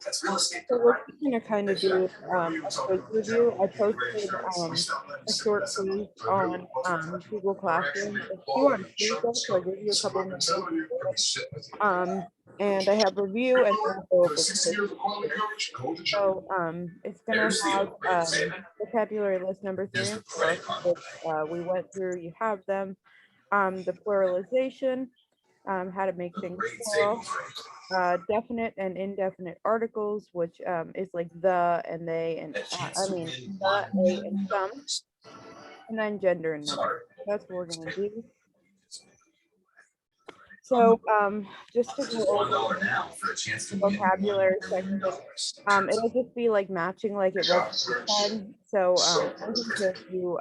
So what we're gonna kind of do is a quiz review. I posted a short quiz on Google Classroom. It's due on Tuesday, so I gave you a couple more days to do it. And I have review and then I'll go over quiz. So it's gonna have vocabulary list number 3 and 4, which we went through. You have them. The pluralization, how to make things plural. Definite and indefinite articles, which is like the and they and the, a, and some, and then gender and number. That's what we're gonna do. So just to go over the vocabulary section, it'll just be like matching like it was for 10. So I wasn't sure if you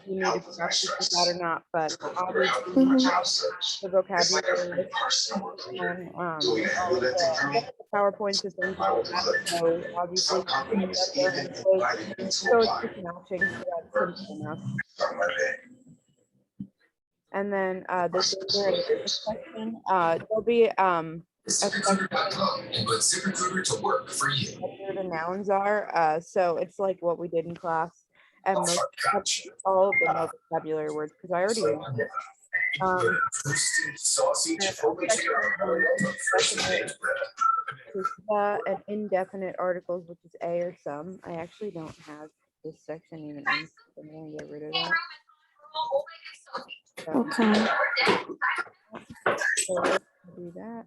needed practice with that or not, but obviously the vocabulary list on all of the PowerPoints and things like that. So obviously you can get there and so it's just matching, so that's simple enough. And then the gender and number section, there'll be a section where the nouns are. So it's like what we did in class, and most all of them are vocabulary words because I already know. And indefinite articles, which is a or some. I actually don't have this section even in, so I'm gonna get rid of that. Okay. So let's do that.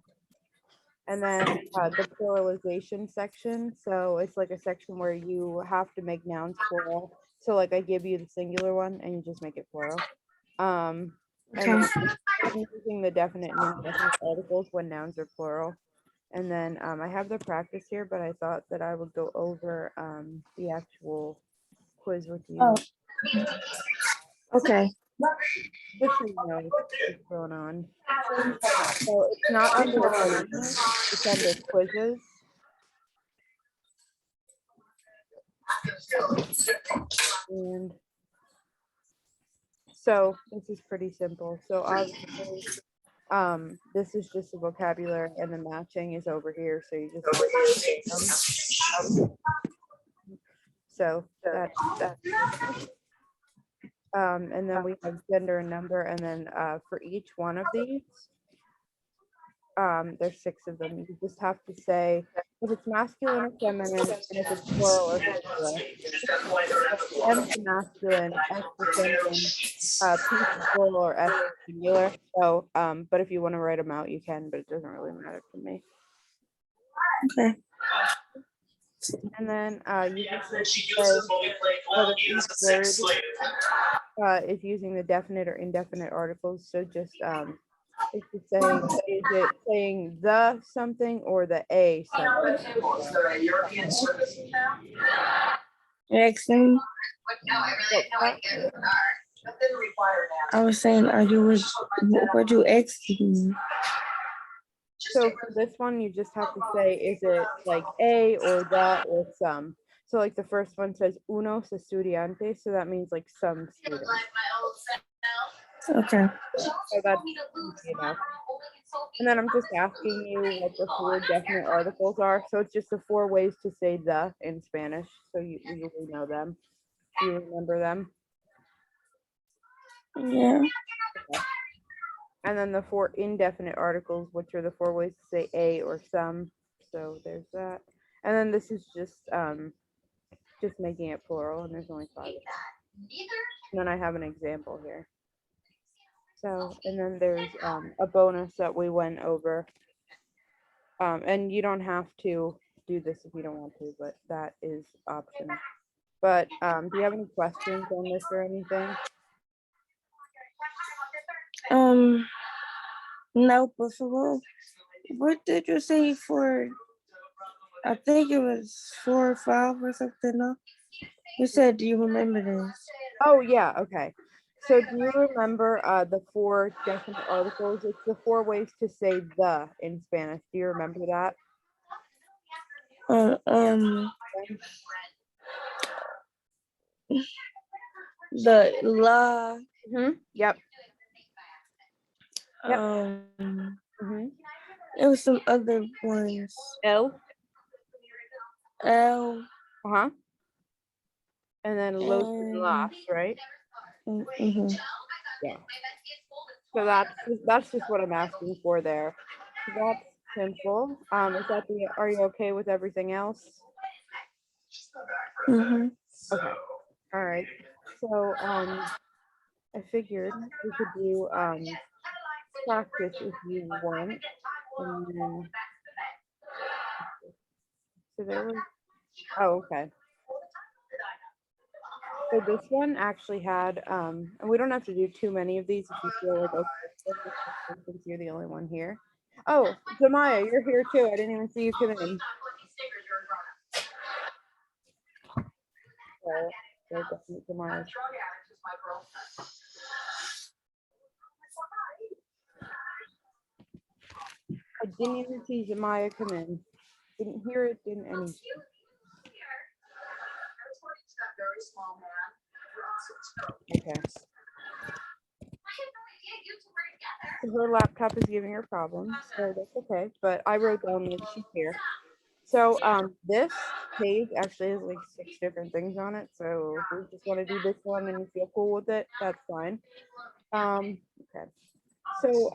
And then the pluralization section. So it's like a section where you have to make nouns plural. So like I give you the singular one and you just make it plural. And then I'm using the definite and indefinite articles when nouns are plural. And then I have the practice here, but I thought that I would go over the actual quiz with you. Oh. Okay. Just so you know what's going on. So it's not under assignments, it's under quizzes. And so this is pretty simple. So obviously, this is just the vocabulary and the matching is over here. So you just so that. And then we have gender and number, and then for each one of these, there's 6 of them. You just have to say if it's masculine or feminine, and if it's plural or singular. M for masculine, S for feminine, P for plural, or S for singular. So, but if you want to write them out, you can, but it doesn't really matter to me. Okay. And then you just say whether each word is using the definite or indefinite articles. So just it's just saying, is it saying the something or the a something? Jackson, I was saying, what you asking me? So for this one, you just have to say, is it like a or the or some? So like the first one says unos estudiantes, so that means like some students. Okay. So that's easy enough. And then I'm just asking you what the 4 definite articles are. So it's just the 4 ways to say the in Spanish. So you usually know them. Do you remember them? Yeah. Okay. And then the 4 indefinite articles, which are the 4 ways to say a or some. So there's that. And then this is just making it plural, and there's only 5 of them. And then I have an example here. So, and then there's a bonus that we went over. And you don't have to do this if you don't want to, but that is optional. But do you have any questions on this or anything? No, but what did you say for? I think it was 4 or 5 or something. No? You said, do you remember this? Oh yeah, okay. So do you remember the 4 definite articles? It's the 4 ways to say the in Spanish. Do you remember that? The la. Yep. Yep. It was some other ones. L. L. Uh-huh. And then los and And las, right? mhm. Yeah. So that's just what I'm asking for there. So that's simple. Is that are you okay with everything else? Mhm. Okay. All right. So I figured we could do practice if you want. And then so there was okay. So this one actually had and we don't have to do too many of these if you feel like okay, since you're the only one here. Oh, Zamaya, you're here too. I didn't even see you come in. Zamaya. I didn't even see Zamaya come in. Didn't hear it, didn't anything. Okay. So her laptop is giving her problems, so that's okay. But I wrote down that she's here. So this page actually has like 6 different things on it. So if we just want to do this one and you feel cool with it, that's fine. Okay. So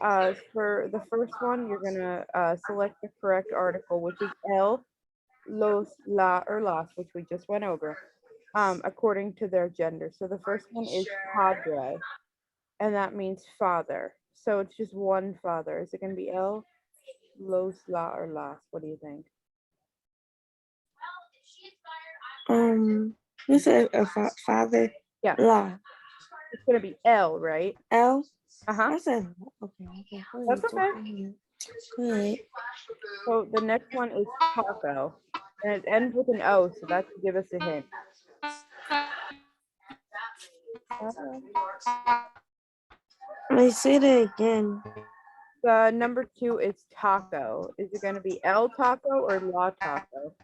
for the first one, you're gonna select the correct article, which is el, los, la, or las, which we just went over, according to their gender. So the first one is padre, and that means father. So it's just one father. Is it gonna be el, los, la, or las? What do you think? You said a father. Yeah, La. it's gonna be el, right? L. Uh-huh. I said okay. That's okay. Good. So the next one is taco, and it ends with an O, so that should give us a hint. Let me say that again. The number 2 is taco. Is it going to be El Taco or La Taco?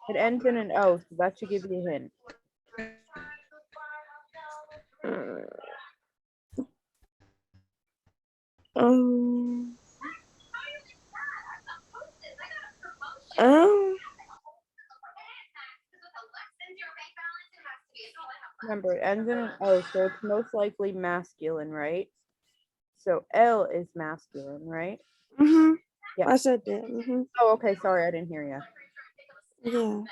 It ends in an O, so that should give you a hint. Um. Um. Remember, it ends in an O, so it's most likely masculine, right? So El is masculine, right? Mhm. Yeah. I said that. Mhm. Oh, okay. Sorry, I didn't hear you. Yeah.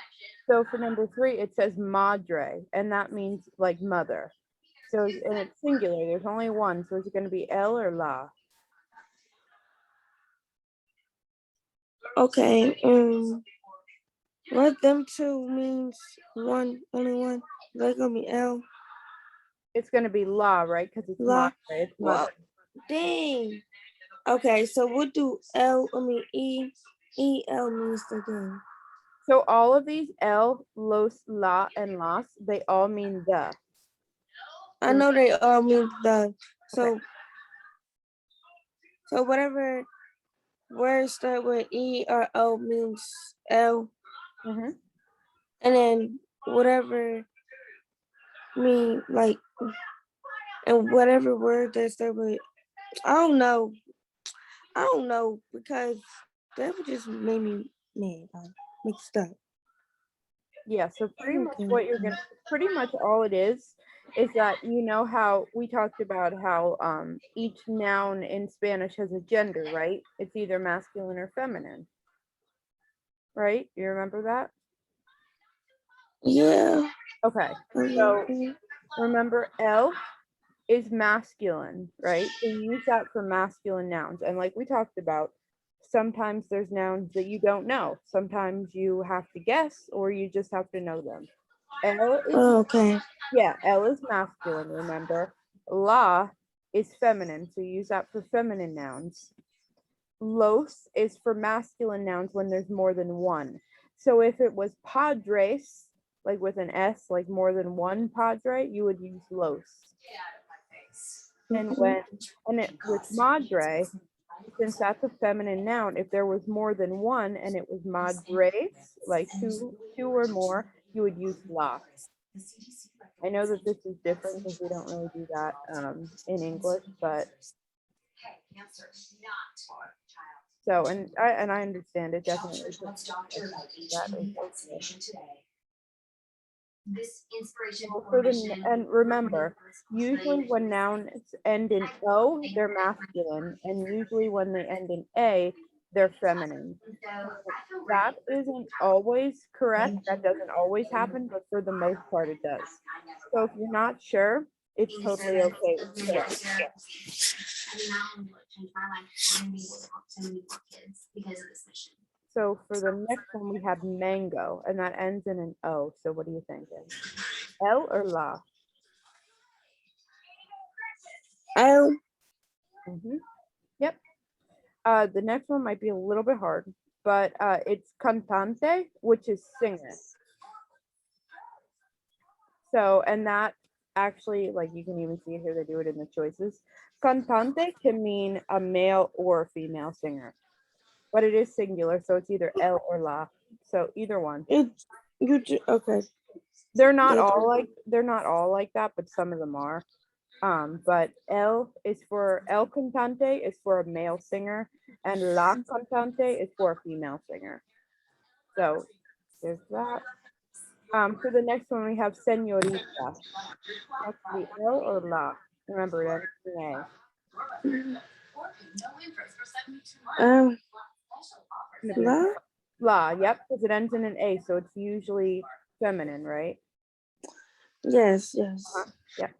So for number 3, it says madre, and that means like mother. So, and it's singular. There's only one. So is it going to be El or La? Okay. What them two means one, only one. They're gonna be L. It's going to be La, right? Because it's La. madre. It's Well, mother. dang. Okay, so what do E-L means again? So all of these El, Los, La, and Las, they all mean the. I know they all mean the. So, Okay. so whatever words start with E or O means L, Mm-hmm. and then whatever mean like, and whatever word that start with, I don't know. I don't know because that would just made me mad, like mixed up. Yeah, so pretty much all it is that you know how we talked about how each noun in Spanish has a gender, right? It's either masculine or feminine. Right? You remember that? Yeah. Okay. So remember El is masculine, right? So you use that for masculine nouns. And like we talked about, sometimes there's nouns that you don't know. Sometimes you have to guess or you just have to know them. El is Okay. Yeah, El is masculine, remember? La is feminine, so you use that for feminine nouns. Los is for masculine nouns when there's more than one. So if it was padres, like with an S, like more than one padre, you would use los. And with madre, since that's a feminine noun, if there was more than one and it was madres, like two or more, you would use las. I know that this is different because we don't really do that in English, but So, and I understand it definitely. Doctor, what's doctor like? He That should is need vaccination today. This inspiration so for for the mission. and remember, usually when nouns end in O, they're masculine, and usually when they end in A, they're feminine. That isn't always correct. That doesn't always happen, but for the most part, it does. So if you're not sure, it's totally okay. Correct. So for the next one, we have mango, and that ends in an O. So what do you think? L or la? L. Yep. The next one might be a little bit hard, but it's cantante, which is singer. So, and that actually, like you can even see it here, they do it in the choices. Cantante can mean a male or a female singer, but it is singular, so it's either L or la. So either one. Okay. They're not all like that, but some of them are. But El cantante is for a male singer, and la cantante is for a female singer. So there's that. For the next one, we have señorita. That's the L or la. Remember, that's the A. La. La, yep, because it ends in an A, so it's usually feminine, right? Yes. Yep.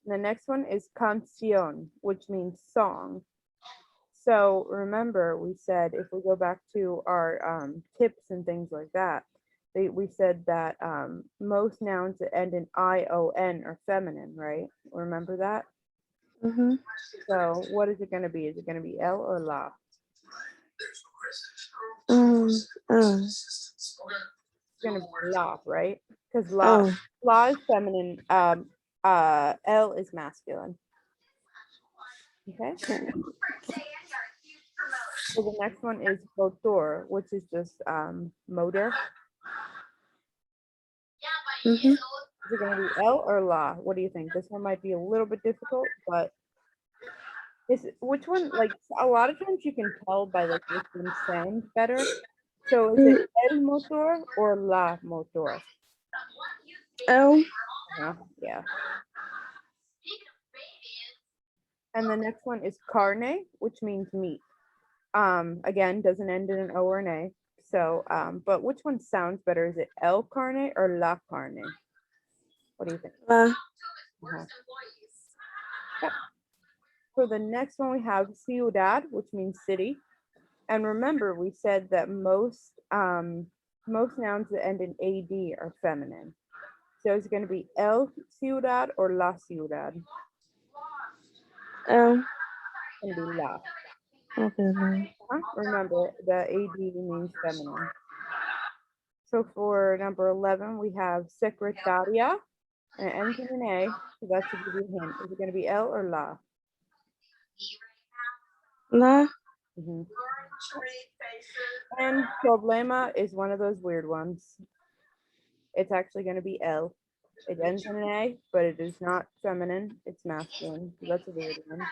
The next one is canción, which means song. So remember, we said if we go back to our tips and things like that, we said that most nouns that end in ION are feminine, right? Remember that? Mm-hmm. So what is it going to be? Is it going to be L or la? It's It's going to be la, right? Because la is feminine. L is masculine. Okay. So the next one is motor, which is just motor. Mm-hmm. Is it going to be L or la? What do you think? This one might be a little bit difficult, but which one? Like a lot of times you can tell by like which one sounds better. So is it el motor or la motor? L. Yeah. And the next one is carne, which means meat. Again, doesn't end in an O or an A. So, but which one sounds better? Is it el carne or la carne? What do you think? La. Yep. For the next one, we have ciudad, which means city. And remember, we said that most nouns that end in AD are feminine. So it's going to be el ciudad or la ciudad. L. It's going to be la. Okay. Remember, the AD means feminine. So for number 11, we have secretaria, and it ends in an A, so that should give you a hint. Is it going to be L or la? La. And problema is one of those weird ones. It's actually going to be L. It ends in an A, but it is not feminine. It's masculine. So that's a weird one.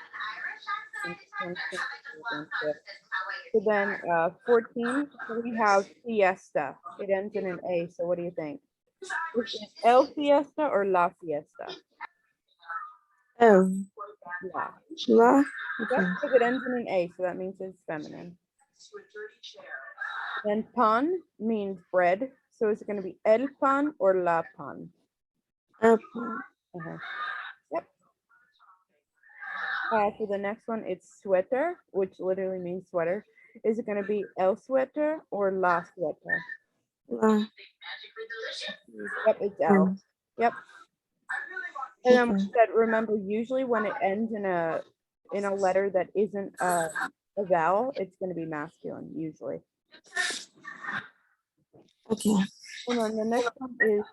So then 14, we have fiesta. It ends in an A. So what do you think? Is it El fiesta or la fiesta? L. La. La. Yep, Okay. because it ends in an A, so that means it's feminine. Then pan means bread. So is it going to be el pan or la pan? Apple. Yep. For the next one, it's sweater, which literally means sweater. Is it going to be el sweater or la sweater? La. Yep, it's L. Yep. And then we said, remember, usually when it ends in a letter that isn't a vowel, it's going to be masculine, usually. Okay. And then the next one is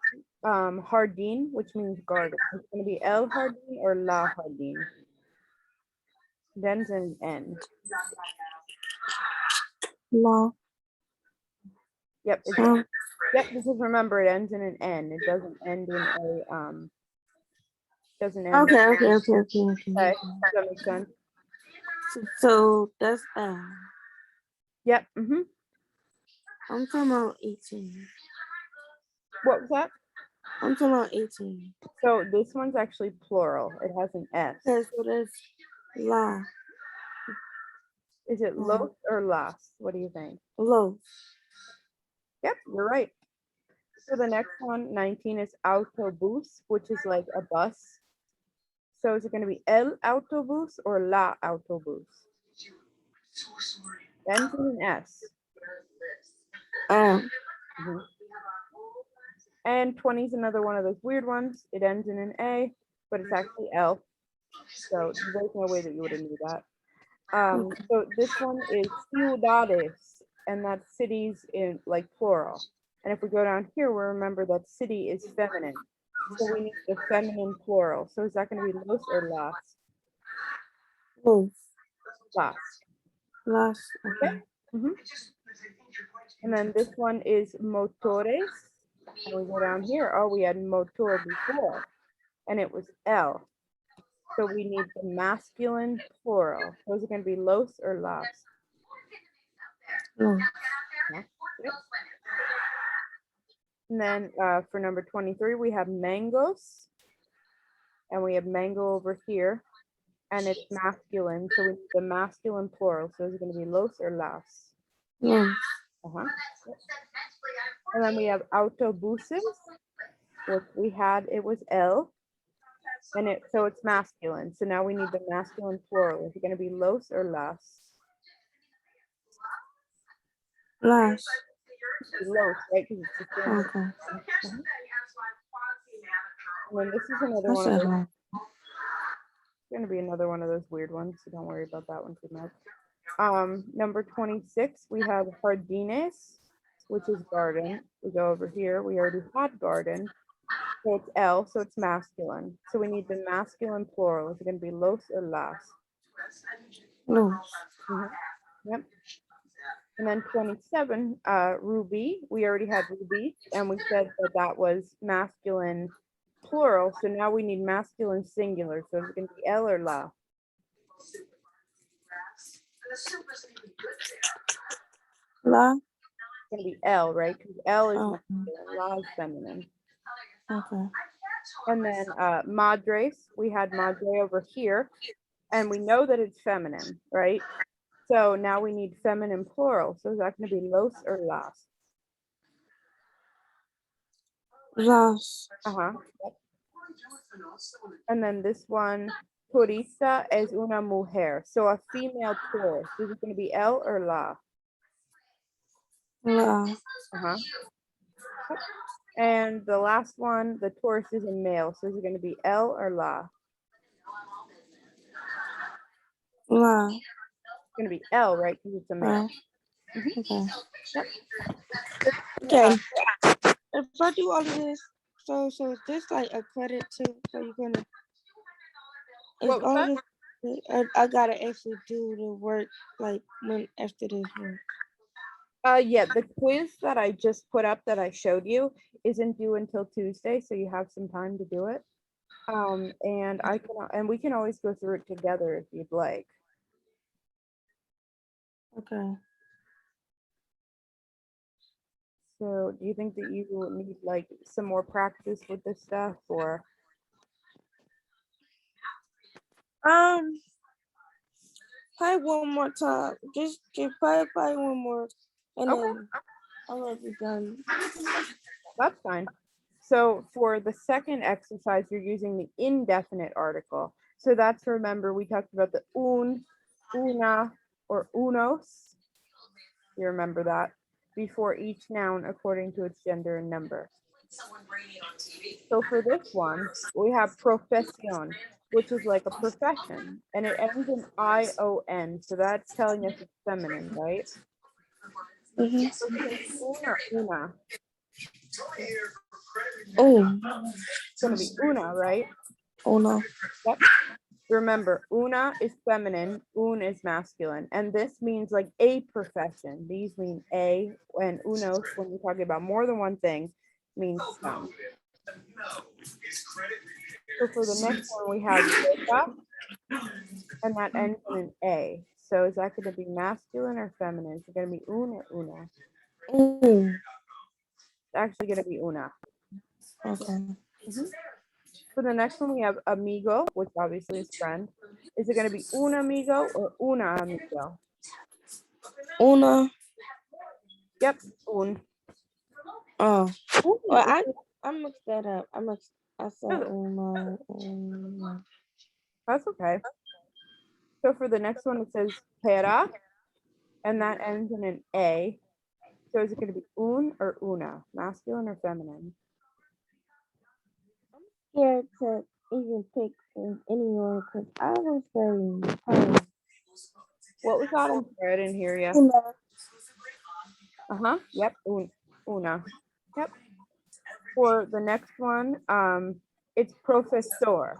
jardín, which means garden. It's going to be el jardín or la jardín. It ends in N. La. Yep. Yep, because remember, it ends in an N. It doesn't end in a doesn't end. Okay. Does that make sense? So that's Yep. I'm talking about 18. What was that? I'm talking about 18. So this one's actually plural. It has an S. Okay, so that's la, Is it los or las? What do you think? low. Yep, you're right. So the next one, 19, is autobús, which is like a bus. So is it going to be el autobús or la autobús? Ends in an S. Um, Mhm. And 20 is another one of those weird ones. It ends in an A, but it's actually L. So there's no way that you would have knew that. So this one is ciudades, and that's cities in like plural. And if we go down here, we remember that city is feminine. So we need the feminine plural. So is that going to be los or las? low, Las. las. Okay. Mhm. And then this one is motores. And we go down here. Oh, we had motor before, and it was L. So we need the masculine plural. So is it going to be los or las? Low. Yep. And then for number 23, we have mangoes. And we have mango over here. And it's masculine. So we need the masculine plural. So is it going to be los or las? Low. Uh-huh. And then we have autobuses, which we had, it was L. And so it's masculine. So now we need the masculine plural. Is it going to be los or las? Las. Los, right? Because it's the same. Okay. And then this is another I one of said those, low. going to be another one of those weird ones. So don't worry about that one too much. Number 26, we have jardines, which is garden. We go over here. We already had garden. So it's L, so it's masculine. So we need the masculine plural. Is it going to be los or las? Low. Yep. And then 27, ruby. We already had ruby, and we said that that was masculine plural. So now we need masculine singular. So is it going to be L or la? La. It's going to be L, right? Because L is Oh, masculine, la is feminine. okay. And then madres, we had madre over here, and we know that it's feminine, right? So now we need feminine plural. So is that going to be los or las? Las. Uh-huh. Yep. And then this one, turista es una mujer. So a female tourist. Is it going to be L or la? La. Uh-huh. Yep. And the last one, the tourist is a male. So is it going to be L or la? La. It's going to be L, right? Because it's a male. Right. Okay. Yep. Okay. If I do all of this, so is this like a credit too? So you're gonna. Is What was all that? this? I gotta actually do the work like when after this work. Yeah, the quiz that I just put up that I showed you isn't due until Tuesday, so you have some time to do it. And we can always go through it together if you'd like. Okay. So do you think that you will need like some more practice with this stuff, or? Probably one more time. Just probably one more, and Okay. then I'll be done. That's fine. So for the second exercise, you're using the indefinite article. So that's, remember, we talked about the un, una, or unos. You remember that? Before each noun according to its gender and number. So for this one, we have profesión, which is like a profession, and it ends in ION. So that's telling us it's feminine, right? Una. Oh. It's going to be una, right? Oh no. Yep. Remember, una is feminine, un is masculine, and this means like a profession. These mean a, and unos, when you're talking about more than one thing, means some. So for the next one, we have yoga, and that ends in an A. So is that going to be masculine or feminine? Is it going to be un or una? Mm, It's actually going to be una. okay. For the next one, we have amigo, which obviously is friend. Is it going to be un amigo or una amigo? Una. Yep, un. Oh. Un Well, is I mixed that up. I said una. That's okay. So for the next one, it says pera, and that ends in an A. So is it going to be un or una, masculine or feminine? Scared to even pick anyone because I was saying her. What was that? I'm sorry, I didn't hear you. Una. Yep, una. Yep. For the next one, it's professor.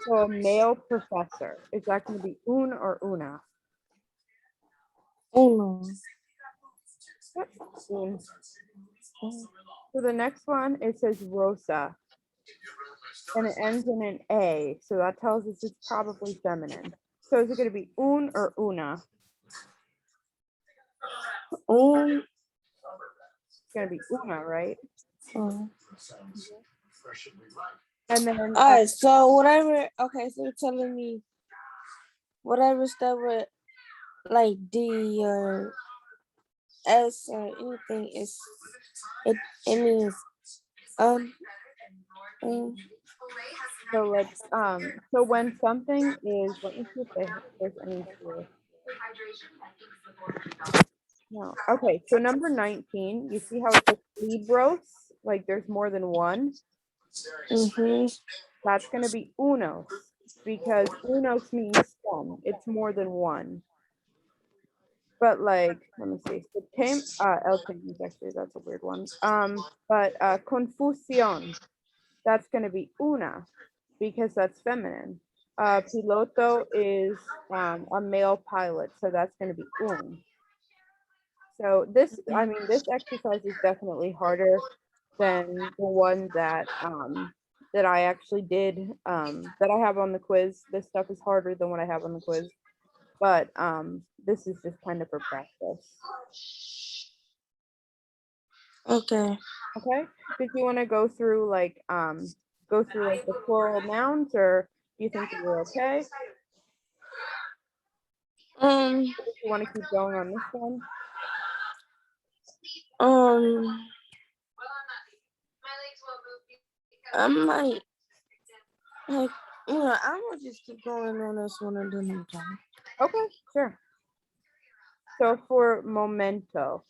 So a male professor. Is that going to be un or una? Una. Yep, un. For the next one, it says rosa. And it ends in an A. So that tells us it's probably feminine. So is it going to be un or una? Un. It's going to be una, right? Oh. And then All right. So whatever. Okay. So you're telling me whatever stuff with like D or S or anything is it means um so let's so when something is, let me see if there's any here. No. Okay, so number 19, you see how it says libros, like there's more than one. That's going to be unos, because unos means some. It's more than one. But like, let me see. So el is actually, that's a weird one. But confusión, that's going to be una, because that's feminine. Piloto is a male pilot, so that's going to be un. So this, I mean, this exercise is definitely harder than the one that that I actually did, that I have on the quiz. This stuff is harder than what I have on the quiz, but this is just kind of for practice. Okay. Okay. Did you want to go through like the plural nouns, or do you think that you're okay? Do you want to keep going on this one? I might like yeah, I'm gonna just keep going on this one and then I'm done. Okay, sure. So for momento,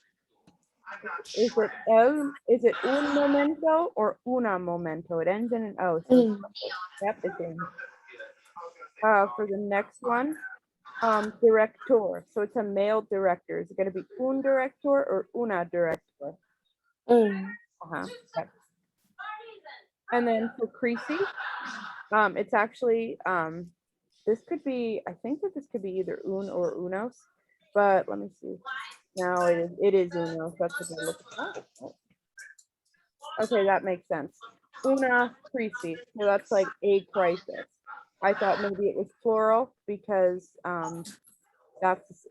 is it un momento or una momento? It ends in an O. So yep, it's in. For the next one, director. So it's a male director. Is it going to be un director or una director? Yep. And then for Creasy, it's actually this could be, I think that this could be either un or unos, but let me see. No, it is unos. That's what I look at. Oh. Okay, that makes sense. Una crisis. So that's like a crisis. I thought maybe it was plural because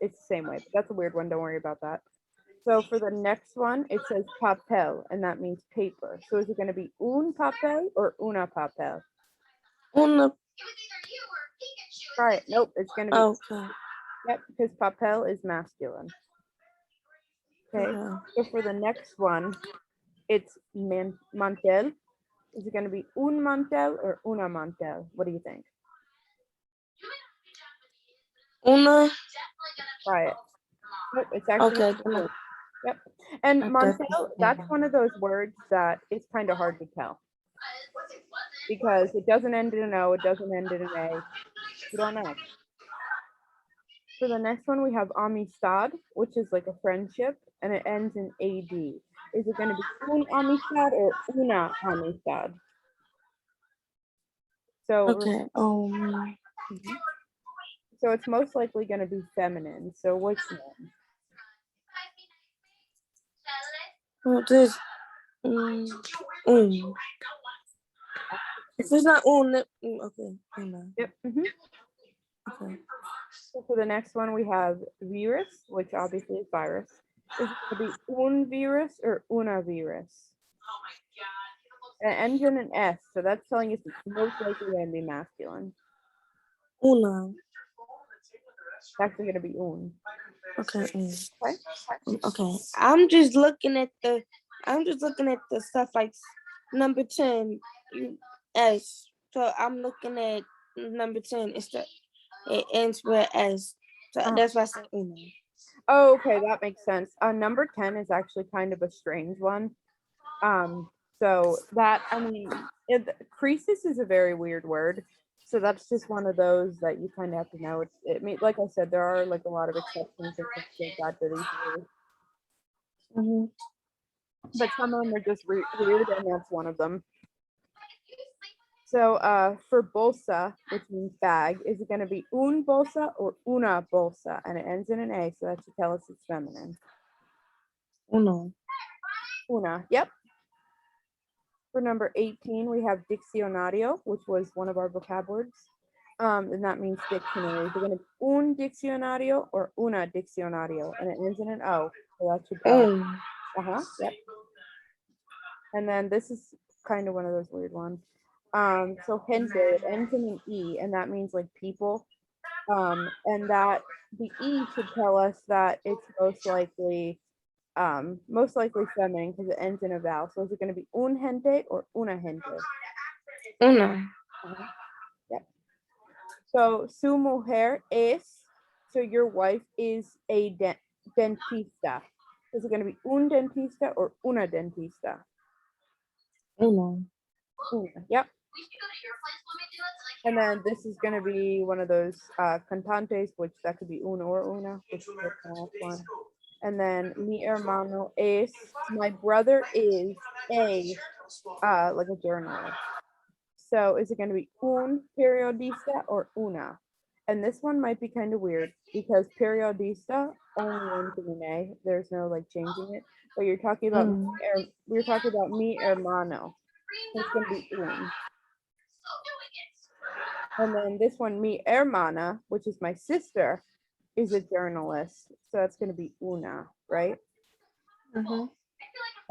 it's the same way. But that's a weird one. Don't worry about that. So for the next one, it says papel, and that means paper. So is it going to be un papel or una papel? Una. Try it. Nope, it's going to be. Okay. Yep, because papel is masculine. Okay. So for the next one, it's mantel. Is it going to be un mantel or una mantel? What do you think? Una. Try it. Nope, it's actually okay. Yep. And mantel, that's one of those words that is kind of hard to tell because it doesn't end in an O, it doesn't end in an A. You don't know. For the next one, we have amistad, which is like a friendship, and it ends in AD. Is it going to be un amistad or una amistad? So okay. So it's most likely going to be feminine. So which one? This. If it's not un, okay. Yep. Okay. So for the next one, we have virus, which obviously is virus. Is it going to be un virus or una virus? It ends in an S, so that's telling us it's most likely going to be masculine. Una. It's actually going to be un. Okay. Okay. Okay. I'm just looking at the stuff like number 10 S. So I'm looking at number 10. It ends with S. So that's why I said una. Oh, okay, that makes sense. Number 10 is actually kind of a strange one. So that, I mean, crisis is a very weird word. So that's just one of those that you kind of have to know. Like I said, there are like a lot of exceptions and things like that to these rules. Mm-hmm. But some of them are just weird, and that's one of them. So for bolsa, which means bag, is it going to be un bolsa or una bolsa? And it ends in an A, so that should tell us it's feminine. Una. Una, yep. For number 18, we have diccionario, which was one of our vocab words. And that means dictionary. Is it going to be un diccionario or una diccionario? And it ends in an O, so that should tell. Yep. And then this is kind of one of those weird ones. So gente, it ends in an E, and that means like people. And that the E should tell us that it's most likely feminine because it ends in a vowel. So is it going to be un gente or una gente? Una. Yep. So su mujer es, so your wife is a dentista. Is it going to be un dentista or una dentista? Una. Una, yep. And then this is going to be one of those cantantes, which that could be uno or una, which is the last one. And then mi hermano es, my brother is a, like a journalist. So is it going to be un periodista or una? And this one might be kind of weird because periodista only ends in an A. There's no like changing it. But you're talking about we're talking about mi hermano. So it's going to be un. And then this one, mi hermana, which is my sister, is a journalist. So that's going to be una, right? Mm-hmm.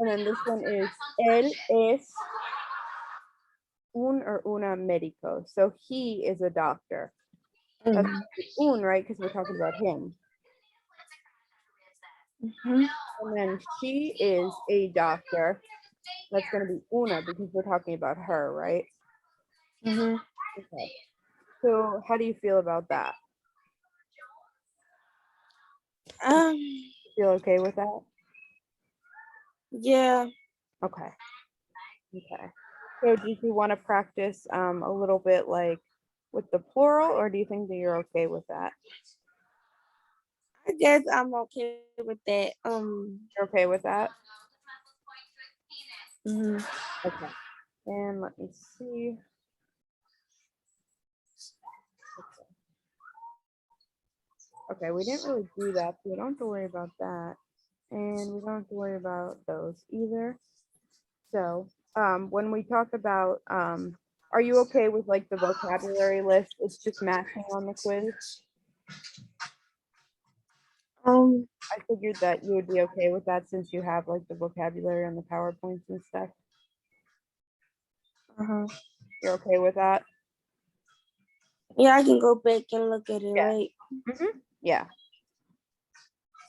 And then this one is él es un or una médico. So he is a doctor. That's un, right? Because we're talking about him. Mm-hmm. And then she is a doctor. That's going to be una because we're talking about her, right? Mm-hmm. Okay. So how do you feel about that? Feel okay with that? Yeah. Okay. Okay. So do you want to practice a little bit like with the plural, or do you think that you're okay with that? I guess I'm okay with that. You're okay with that? Mm-hmm. Okay. And let me see. Okay, we didn't really do that, so we don't have to worry about that. And we don't have to worry about those either. So when we talk about, are you okay with like the vocabulary list? It's just matching on the quiz. I figured that you would be okay with that since you have like the vocabulary on the PowerPoints and stuff. You're okay with that? Yeah, I can go back and look at it, Yeah. right? Yeah.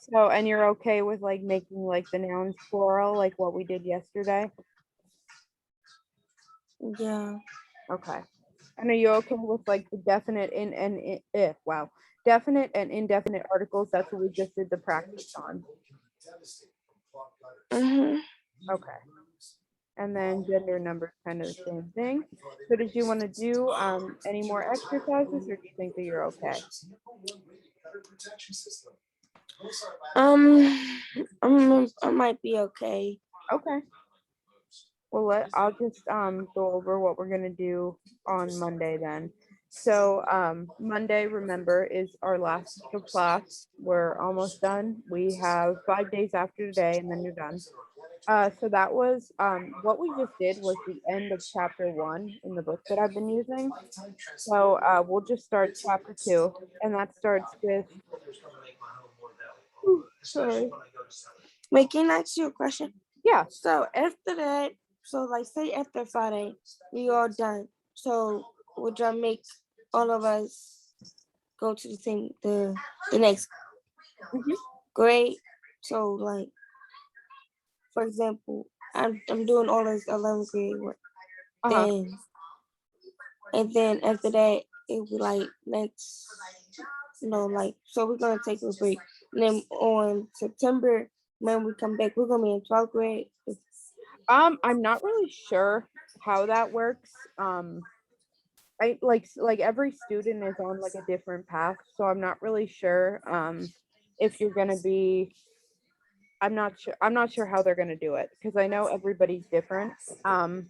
So, and you're okay with like making like the nouns plural, like what we did yesterday? Yeah. Okay. And are you okay with like the definite definite and indefinite articles? That's what we just did the practice on. Mm-hmm. Okay. And then gender numbers, kind of the same thing. So did you want to do any more exercises, or do you think that you're okay? I might be okay. Okay. Well, I'll just go over what we're gonna do on Monday then. So Monday, remember, is our last week of class. We're almost done. We have 5 days after today, and then you're done. So that was what we just did was the end of chapter 1 in the book that I've been using. So we'll just start chapter 2, and that starts with. Sorry. Wait, can I ask you a question? Yeah. So after that, so like say after Friday, we all done. So would y'all make all of us go to the next Mhm. grade? So like for example, I'm doing all this 11th grade work. Uh-huh. Then and then after that it'll be like next like so we're gonna take a break. And then on September when we come back, we're gonna be in 12th grade. I'm not really sure how that works. I like every student is on like a different path, so I'm not really sure if you're gonna be. I'm not sure how they're gonna do it because I know everybody's different. Um,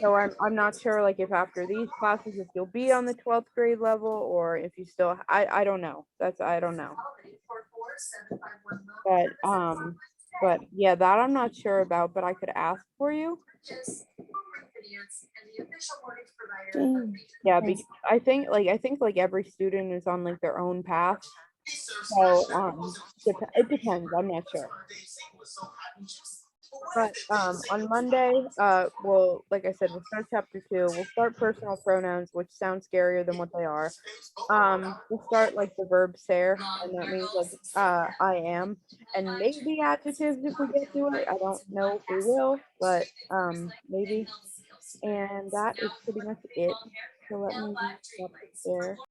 so I'm not sure like if after these classes if you'll be on the 12th grade level or if you still I don't know. I don't know. But yeah, that I'm not sure about, but I could ask for you. Dang. Yeah, I think like every student is on like their own path. So it depends. I'm not sure. But on Monday, like I said, we'll start chapter 2. We'll start personal pronouns, which sound scarier than what they are. We'll start like the verb ser, and that means like I am, and maybe adjectives if we get to it. I don't know if we will, but maybe. And that is pretty much it. So let me stop there.